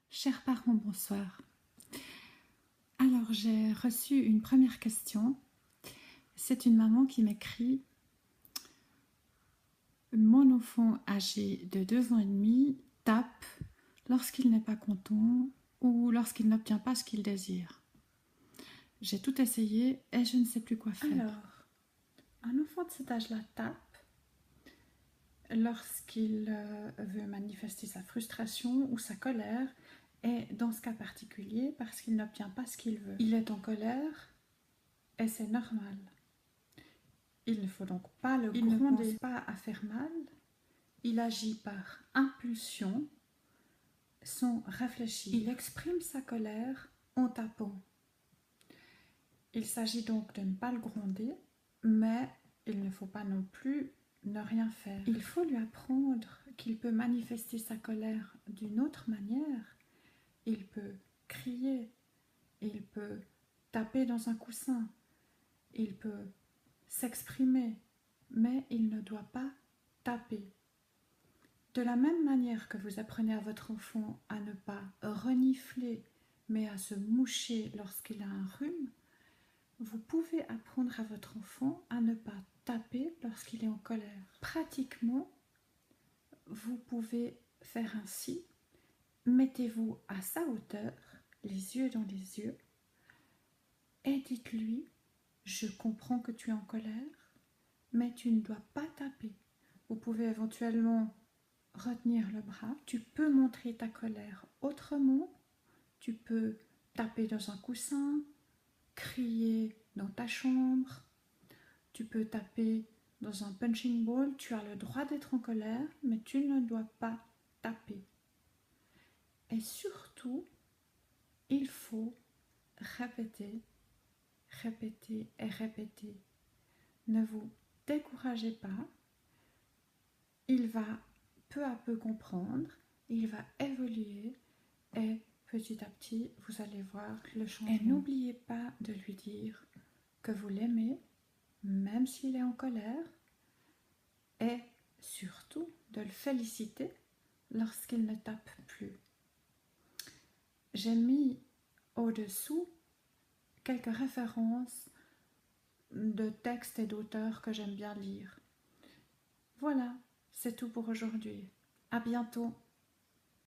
Chers parents, bonsoir. Alors, j'ai reçu une première question. C'est une maman qui m'écrit: mon enfant âgé de 2 ans et demi tape lorsqu'il n'est pas content ou lorsqu'il n'obtient pas ce qu'il désire. J'ai tout essayé et je ne sais plus quoi faire. Alors, un enfant de cet âge-là tape lorsqu'il veut manifester sa frustration ou sa colère, et dans ce cas particulier parce qu'il n'obtient pas ce qu'il veut. Il est en colère et c'est normal. Il ne faut donc pas le gronder. Il ne pense pas à faire mal. Il agit par impulsion, sans réfléchir. Il exprime sa colère en tapant. Il s'agit donc de ne pas le gronder, mais il ne faut pas non plus ne rien faire. Il faut lui apprendre qu'il peut manifester sa colère d'une autre manière. Il peut crier, il peut taper dans un coussin, il peut s'exprimer, mais il ne doit pas taper. De la même manière que vous apprenez à votre enfant à ne pas renifler, mais à se moucher lorsqu'il a un rhume, vous pouvez apprendre à votre enfant à ne pas taper lorsqu'il est en colère. Pratiquement, vous pouvez faire ainsi. Mettez-vous à sa hauteur, les yeux dans les yeux, et dites-lui: je comprends que tu es en colère, mais tu ne dois pas taper. Vous pouvez éventuellement retenir le bras. Tu peux montrer ta colère autrement. Tu peux taper dans un coussin, crier dans ta chambre. Tu peux taper dans un punching ball. Tu as le droit d'être en colère, mais tu ne dois pas taper. Et surtout, il faut répéter, répéter et répéter. Ne vous découragez pas. Il va peu à peu comprendre, il va évoluer et petit à petit, vous allez voir le changement. Et n'oubliez pas de lui dire que vous l'aimez, même s'il est en colère, et surtout de le féliciter lorsqu'il ne tape plus. J'ai mis au-dessous quelques références de textes et d'auteurs que j'aime bien lire. Voilà, c'est tout pour aujourd'hui. À bientôt.